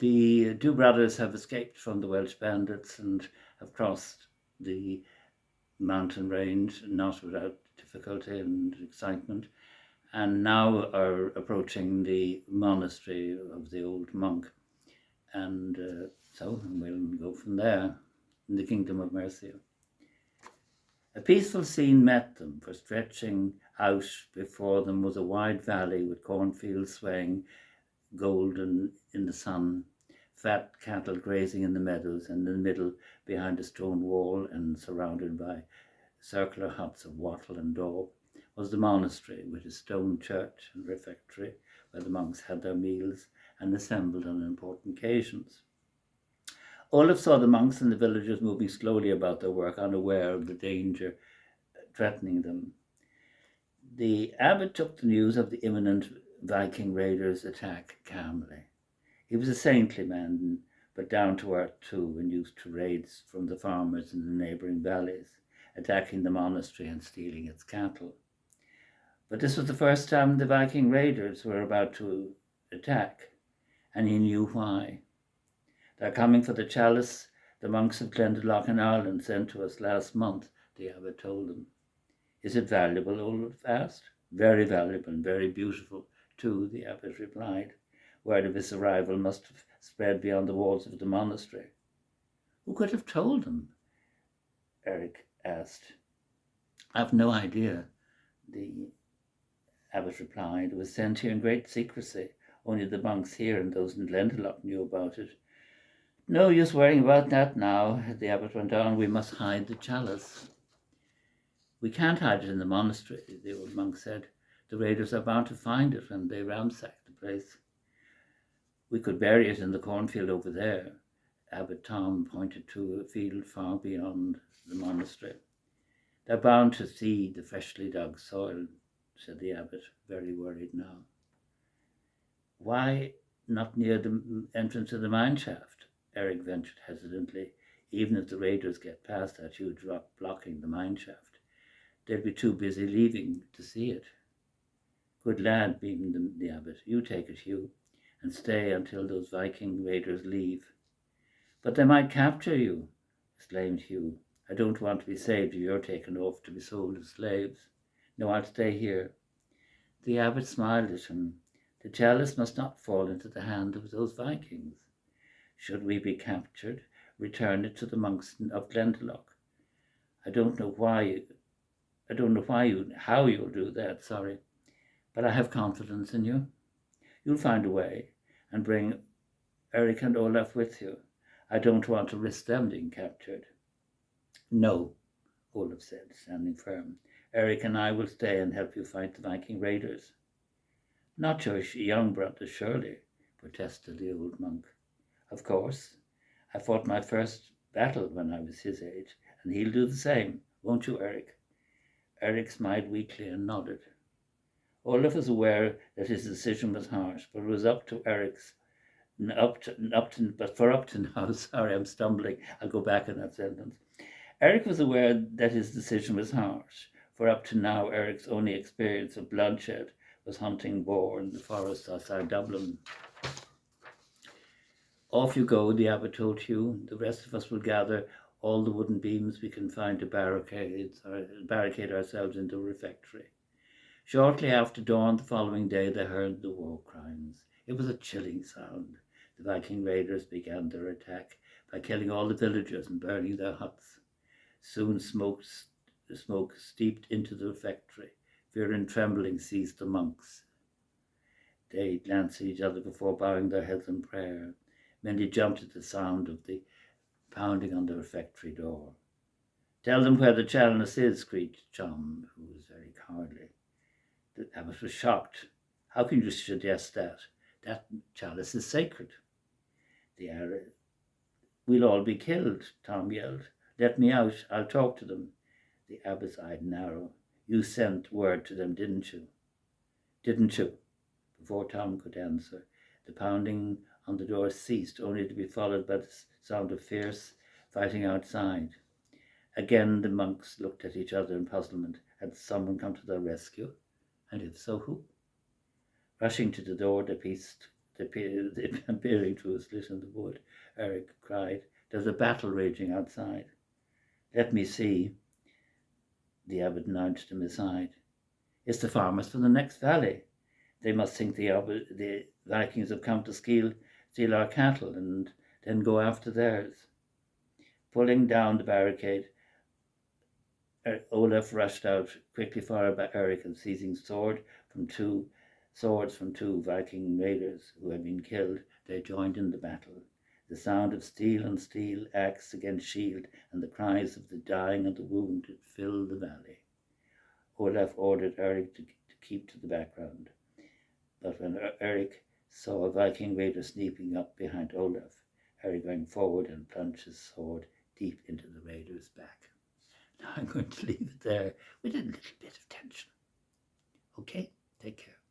The two brothers have escaped from the Welsh bandits and have crossed the mountain range, not without difficulty and excitement, and now are approaching the monastery of the old monk. And so we'll go from there in the kingdom of Mercia. A peaceful scene met them, for stretching out before them was a wide valley with cornfields swaying golden in the sun, fat cattle grazing in the meadows, and in the middle, behind a stone wall and surrounded by circular huts of wattle and daub, was the monastery, with its stone church and refectory, where the monks had their meals and assembled on important occasions. Olaf saw the monks and the villagers moving slowly about their work, unaware of the danger threatening them. The abbot took the news of the imminent Viking raiders' attack calmly. He was a saintly man, but down to earth too, and used to raids from the farmers in the neighbouring valleys, attacking the monastery and stealing its cattle. But this was the first time the Viking raiders were about to attack, and he knew why. They're coming for the chalice the monks of Glendalough in Ireland sent to us last month, the abbot told them. Is it valuable? Olaf asked. Very valuable and very beautiful, too, the abbot replied. Word of his arrival must have spread beyond the walls of the monastery. Who could have told them? Eirik asked. I've no idea, the abbot replied. It was sent here in great secrecy. Only the monks here and those in Glendalough knew about it. No use worrying about that now, the abbot went on. We must hide the chalice. We can't hide it in the monastery, the old monk said. The raiders are bound to find it when they ransack the place. We could bury it in the cornfield over there. Abbot Tom pointed to a field far beyond the monastery. They're bound to see the freshly dug soil, said the abbot, very worried now. Why not near the entrance of the mine shaft? Eirik ventured hesitantly. Even if the raiders get past that huge rock blocking the mine shaft, they'll be too busy leaving to see it. Good lad, beamed the abbot. You take it, Hugh, and stay until those Viking raiders leave. But they might capture you, exclaimed Hugh. I don't want to be saved if you're taken off to be sold as slaves. No, I'll stay here. The abbot smiled at him. The chalice must not fall into the hand of those Vikings. Should we be captured, return it to the monks of Glendalough. I don't know how you'll do that, sorry, but I have confidence in you. You'll find a way and bring Eirik and Olaf with you. I don't want to risk them being captured. No, Olaf said, standing firm. Eirik and I will stay and help you fight the Viking raiders. Not your young brother, surely, protested the old monk. Of course. I fought my first battle when I was his age, and he'll do the same, won't you, Eirik? Eirik smiled weakly and nodded. Olaf was aware that his decision was harsh, but it was up to Eric's up to now, sorry, I'm stumbling. I'll go back in that sentence. Eirik was aware that his decision was harsh, for up to now Eric's only experience of bloodshed was hunting boar in the forest outside Dublin. Off you go, the abbot told Hugh. The rest of us will gather all the wooden beams we can find to barricade ourselves into a refectory. Shortly after dawn the following day they heard the war crimes. It was a chilling sound. The Viking raiders began their attack by killing all the villagers and burning their huts. Soon smoke steeped into the refectory. Fear and trembling seized the monks. They glanced at each other before bowing their heads in prayer. Many jumped at the sound of the pounding on the refectory door. Tell them where the chalice is, screeched John, who was very cowardly. The abbot was shocked. How can you suggest that? That chalice is sacred. We'll all be killed, Tom yelled. Let me out, I'll talk to them. The abbot's eyes narrowed. You sent word to them, didn't you? Didn't you? Before Tom could answer, the pounding on the door ceased, only to be followed by the sound of fierce fighting outside. Again the monks looked at each other in puzzlement. Had someone come to their rescue? And if so, who? Rushing to the door, they pieced peering through a slit in the wood. Eirik cried, "There's a battle raging outside." "Let me see." The abbot nudged him aside. "It's the farmers from the next valley. They must think the Vikings have come to steal our cattle and then go after theirs." Pulling down the barricade, Olaf rushed out, quickly followed by Eirik, and seizing swords from two Viking raiders who had been killed, they joined in the battle. The sound of steel on steel, axe against shield, and the cries of the dying and the wounded filled the valley. Olaf ordered Eirik to keep to the background. But when Eirik saw a Viking raider sneaking up behind Olaf, Eirik ran forward and plunged his sword deep into the raider's back. Now I'm going to leave it there with a little bit of tension. Okay, take care.